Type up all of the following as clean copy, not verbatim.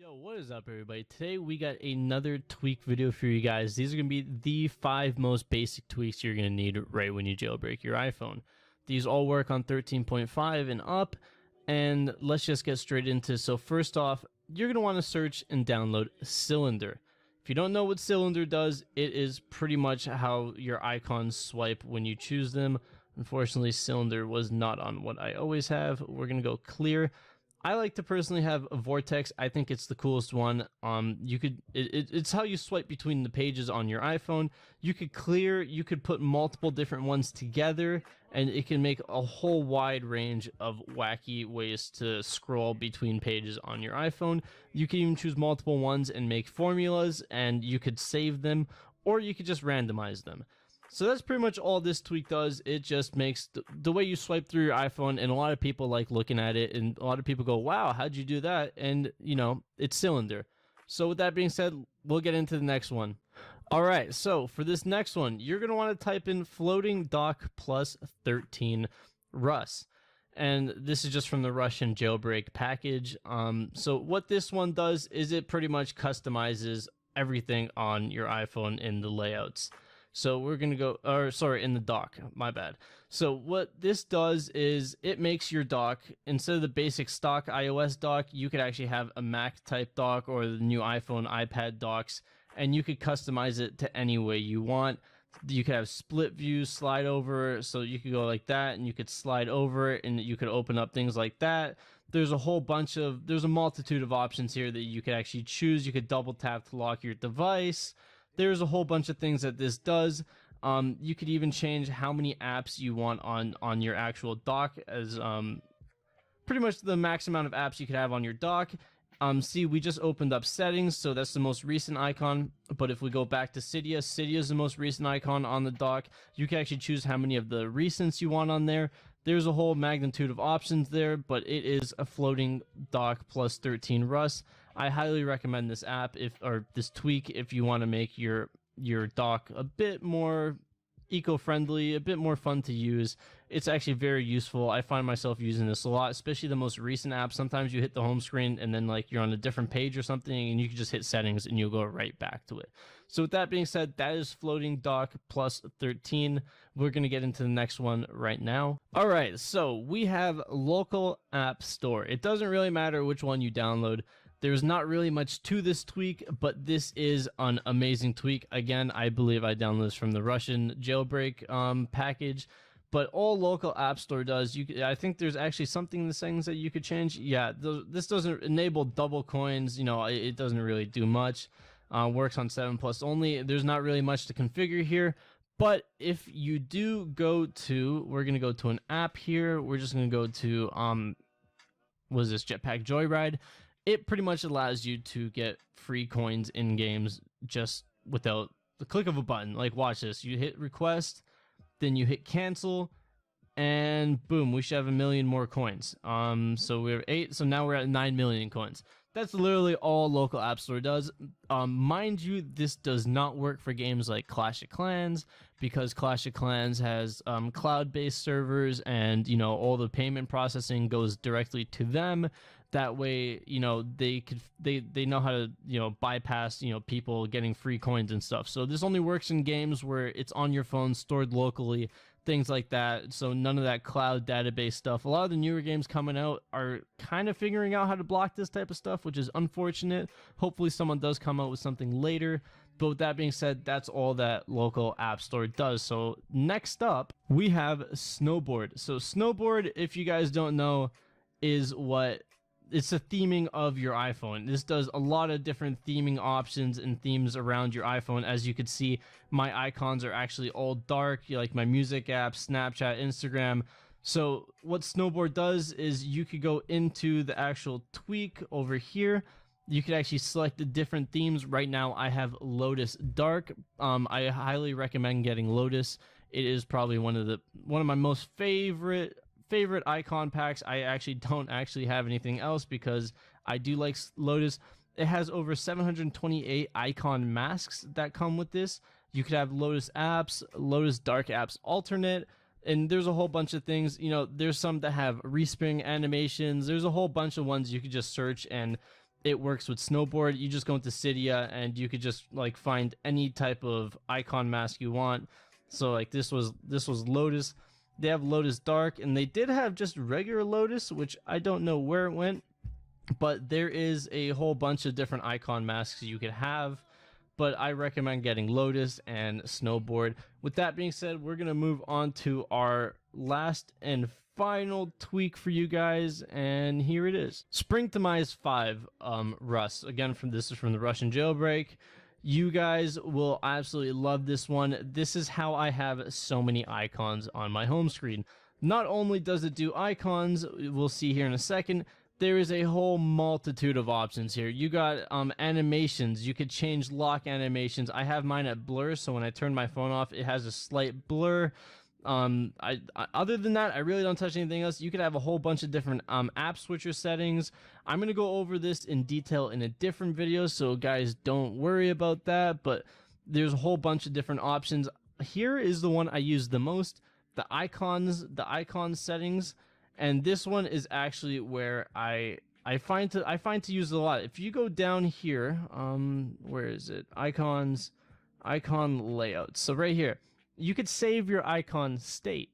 Yo, what is up everybody? Today we got another tweak video for you guys. These are going to be the 5 most basic tweaks you're going to need right when you jailbreak your iPhone. These all work on 13.5 and up, and let's just get straight into. So first off, you're going to want to search and download Cylinder. If you don't know what Cylinder does, it is pretty much how your icons swipe when you choose them. Unfortunately, Cylinder was not on what I always have. We're going to go clear. I like to personally have a Vortex. I think it's the coolest one. It's how you swipe between the pages on your iPhone. You could clear, you could put multiple different ones together, and it can make a whole wide range of wacky ways to scroll between pages on your iPhone. You can even choose multiple ones and make formulas, and you could save them, or you could just randomize them. So that's pretty much all this tweak does. It just makes the way you swipe through your iPhone, and a lot of people like looking at it, and a lot of people go, wow, how'd you do that? And, you know, it's Cylinder. So with that being said, we'll get into the next one. All right, so for this next one, you're going to want to type in floating dock plus 13 Rus. And this is just from the Russian jailbreak package. So what this one does is it pretty much customizes everything on your iPhone in the layouts. So we're going to go, in the dock, my bad. So what this does is it makes your dock, instead of the basic stock iOS dock, you could actually have a Mac type dock or the new iPhone, iPad docks, and you could customize it to any way you want. You could have split view, slide over, so you could go like that, and you could slide over it, and you could open up things like that. There's a multitude of options here that you could actually choose. You could double tap to lock your device. There's a whole bunch of things that this does. You could even change how many apps you want on your actual dock, as pretty much the max amount of apps you could have on your dock. See, we just opened up settings, so that's the most recent icon. But if we go back to Cydia, Cydia is the most recent icon on the dock. You can actually choose how many of the recents you want on there. There's a whole magnitude of options there, but it is a floating dock plus 13 Rus. I highly recommend this app or this tweak if you want to make your dock a bit more eco-friendly, a bit more fun to use. It's actually very useful. I find myself using this a lot, especially the most recent apps. Sometimes you hit the home screen and then like you're on a different page or something, and you can just hit settings and you'll go right back to it. So with that being said, that is floating dock plus 13. We're going to get into the next one right now. All right, so we have local app store. It doesn't really matter which one you download. There's not really much to this tweak, but this is an amazing tweak. Again, I believe I downloaded this from the Russian jailbreak package, but all local app store does, I think there's actually something in the settings that you could change. Yeah, this doesn't enable double coins. You know, it doesn't really do much. Works on 7+ only. There's not really much to configure here. But if you do go to, we're going to go to an app here. We're just going to go to, what is this, Jetpack Joyride. It pretty much allows you to get free coins in games just without the click of a button. Like, watch this. You hit request, then you hit cancel, and boom, we should have 1 million more coins. So we have 8, so now we're at 9 million coins. That's literally all local app store does. Mind you, this does not work for games like Clash of Clans, because Clash of Clans has cloud-based servers, and you know, all the payment processing goes directly to them. That way, you know, they know how to, you know, bypass, you know, people getting free coins and stuff. So this only works in games where it's on your phone, stored locally, things like that. So none of that cloud database stuff. A lot of the newer games coming out are kind of figuring out how to block this type of stuff, which is unfortunate. Hopefully someone does come out with something later. But with that being said, that's all that local app store does. So next up, we have Snowboard. So Snowboard, if you guys don't know, it's a theming of your iPhone. This does a lot of different theming options and themes around your iPhone. As you can see, my icons are actually all dark, like my music app, Snapchat, Instagram. So what Snowboard does is you could go into the actual tweak over here. You could actually select the different themes. Right now I have Lotus Dark. I highly recommend getting Lotus. It is probably one of my most favorite icon packs. I actually don't have anything else because I do like Lotus. It has over 728 icon masks that come with this. You could have Lotus apps, Lotus Dark apps alternate, and there's a whole bunch of things. You know, there's some that have respring animations. There's a whole bunch of ones you could just search, and it works with Snowboard. You just go into Cydia and you could just like find any type of icon mask you want. So like this was Lotus. They have Lotus Dark, and they did have just regular Lotus, which I don't know where it went, but there is a whole bunch of different icon masks you could have. But I recommend getting Lotus and Snowboard. With that being said, we're gonna move on to our last and final tweak for you guys, and here it is. SpringToMize 5 Rust. Again, this is from the Russian jailbreak. You guys will absolutely love this one. This is how I have so many icons on my home screen. Not only does it do icons, we'll see here in a second, there is a whole multitude of options here. You got animations. You could change lock animations. I have mine at blur, so when I turn my phone off, it has a slight blur. Other than that, I really don't touch anything else. You could have a whole bunch of different app switcher settings. I'm going to go over this in detail in a different video, so guys, don't worry about that, but there's a whole bunch of different options. Here is the one I use the most, the icon settings, and this one is actually where I find to use it a lot. If you go down here, where is it? Icon layouts. So right here, you could save your icon state.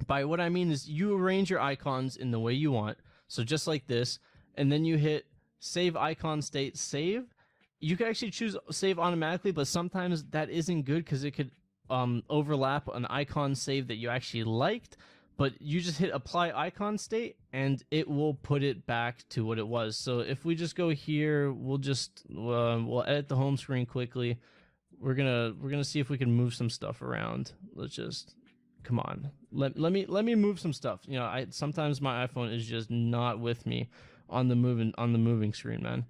By what I mean is you arrange your icons in the way you want. So just like this, and then you hit save icon state, save. You can actually choose save automatically, but sometimes that isn't good because it could overlap an icon save that you actually liked. But you just hit apply icon state and it will put it back to what it was. So if we just go here, we'll edit the home screen quickly. We're gonna see if we can move some stuff around. Let's just, come on. Let me move some stuff. You know, sometimes my iPhone is just not with me on the moving screen, man.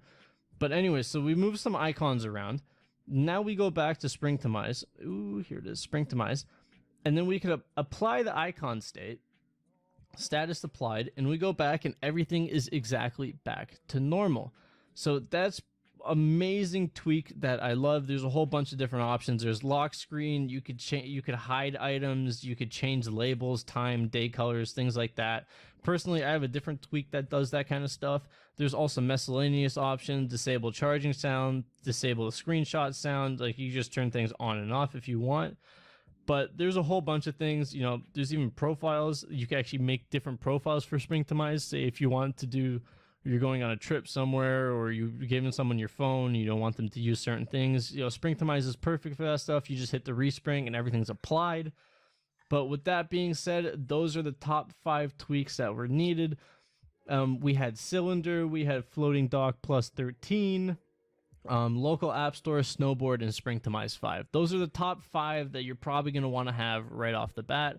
But anyway, so we move some icons around. Now we go back to SpringToMize. Ooh, here it is, SpringToMize. And then we could apply the icon state, status applied, and we go back and everything is exactly back to normal. So that's amazing tweak that I love. There's a whole bunch of different options. There's lock screen. You could hide items. You could change labels, time, day colors, things like that. Personally, I have a different tweak that does that kind of stuff. There's also miscellaneous options, disable charging sound, disable the screenshot sound. Like you just turn things on and off if you want. But there's a whole bunch of things. You know, there's even profiles. You can actually make different profiles for SpringToMize. Say if you want to do, you're going on a trip somewhere, or you're giving someone your phone, you don't want them to use certain things. You know, SpringToMize is perfect for that stuff. You just hit the respring and everything's applied. But with that being said, those are the top 5 tweaks that were needed. We had Cylinder, we had Floating Dock plus 13. Local App Store, Snowboard, and SpringToMize 5. Those are the top 5 that you're probably going to want to have right off the bat.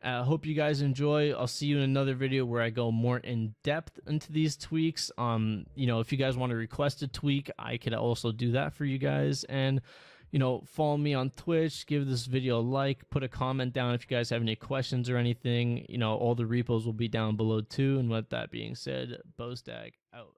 Hope you guys enjoy. I'll see you in another video where I go more in depth into these tweaks. You know, if you guys want to request a tweak, I could also do that for you guys. And, you know, follow me on Twitch, give this video a like, put a comment down if you guys have any questions or anything. You know, all the repos will be down below too. And with that being said, Bostag out.